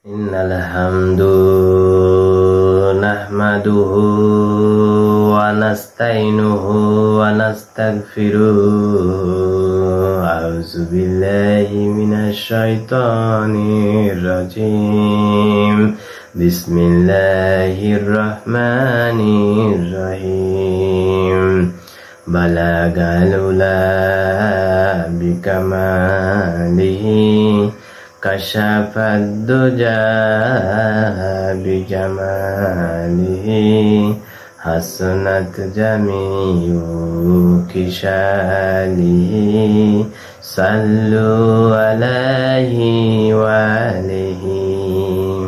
Innal hamdu nahmaduhu wa nasta'inuhu wa nastaghfiruh. A'udzu billahi minasy syaithanir rajim. Bismillahirrahmanirrahim. Balagal ula bikamalihi Kashafad duja bijamalihi Hasunat jami'u kishalihi Sallu alaihi wa alihi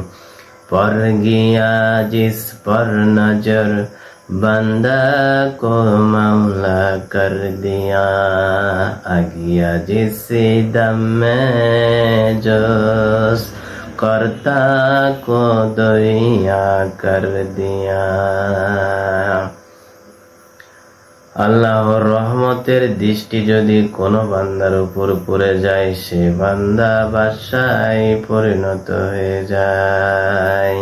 पर गया जिस पर नजर बंदा को मौला कर दिया आ गया जिस दम में जोश करता को दरिया कर दिया। আল্লাহর রহমতের দৃষ্টি যদি কোনো বান্দার উপর পড়ে যায় সে বান্দা বাদশায় পরিণত হয়ে যায়।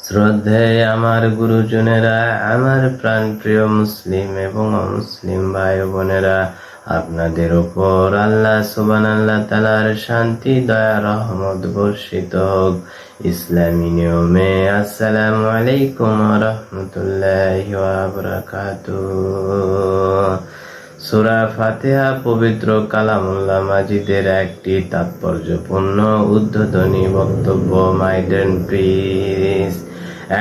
শ্রদ্ধেয় আমার গুরুজনেরা, আমার প্রাণপ্রিয় মুসলিম এবং অমুসলিম ভাই বোনেরা, আপনাদের উপর আল্লাহ সুবহানাল্লাহ তাআলার শান্তি দয়া রহমত বর্ষিত হোক। ইসলামী নিয়মে আসসালামু আলাইকুম ওয়া রাহমাতুল্লাহি ওয়া বারাকাতুহু। সূরা ফাতিহা পবিত্র কালামুল্লাহ মাজিদের একটি তাৎপর্যপূর্ণ উদ্বোধনী বক্তব্য, মাইডেন প্রিস,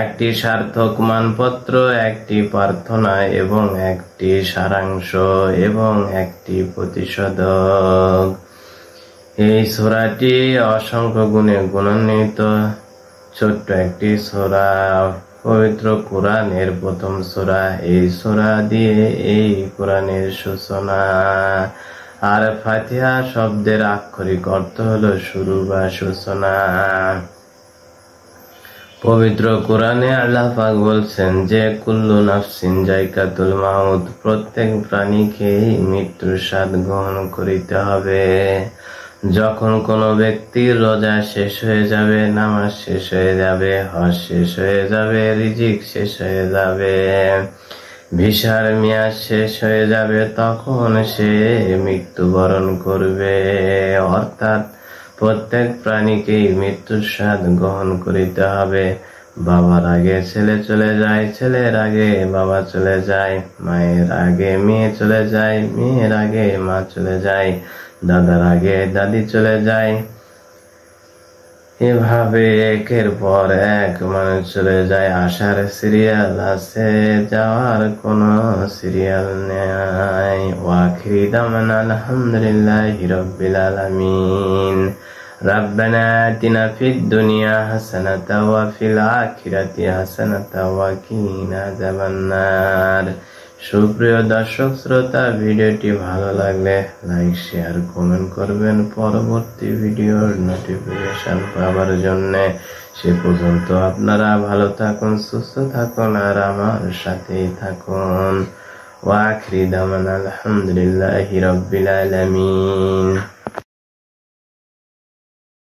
একটি সার্থক মানপত্র, একটি প্রার্থনা এবং একটি সারাংশ এবং একটি প্রতিষেধক। এই সূরাটি অসংখ্য গুণে গুণান্বিত ছোট্ট একটি সূরা, পবিত্র কোরআনের প্রথম সূরা। এই সূরা দিয়ে এই কোরআনের সূচনা। আর ফাতিহা শব্দের আক্ষরিক অর্থ হলো শুরু বা সূচনা। পবিত্র কোরআনে আল্লাহ পাক বলছেন যে কুল্লু নাফসিন যায়কাতুল মাউত, প্রত্যেক প্রাণীকে মৃত্যুর স্বাদ গ্রহণ করিতে হবে। যখন কোনো ব্যক্তির রোজা শেষ হয়ে যাবে, নামাজ শেষ হয়ে যাবে, হজ শেষ হয়ে যাবে, রিজিক শেষ হয়ে যাবে, ভিসার মেয়াদ শেষ হয়ে যাবে, তখন সে মৃত্যুবরণ করবে। অর্থাৎ প্রত্যেক প্রাণীকেই মৃত্যুর স্বাদ গ্রহণ করিতে হবে। বাবার আগে ছেলে চলে যায়, ছেলের আগে বাবা চলে যায়, মায়ের আগে মেয়ে চলে যায়, মেয়ের আগে মা চলে যায়, দাদার আগে দাদি চলে যায়। এভাবে একের পর এক মানুষ চলে যায়। আসার সিরিয়াল আছে, যাওয়ার কোনো সিরিয়াল নেই। ওয়াখিরি দাওয়ানা আলহামদুলিল্লাহি রাব্বিল আলামিন। রাব্বানা আতিনা ফিদ দুনিয়া হাসানাতাও ওয়া ফিল আখিরাতি হাসানাতাও ওয়া কিনা আযাবান্নার। সুপ্রিয় দর্শক শ্রোতা, ভিডিওটি ভালো লাগলে লাইক শেয়ার কমেন্ট করবেন পরবর্তী ভিডিওর নোটিফিকেশন পাওয়ার জন্য। সে পর্যন্ত আপনারা ভালো থাকুন, সুস্থ থাকুন আর আমার সাথেই থাকুন। ওয়া আখিরি দাওয়ানা আলহামদুলিল্লাহি রাব্বিল আলামিন।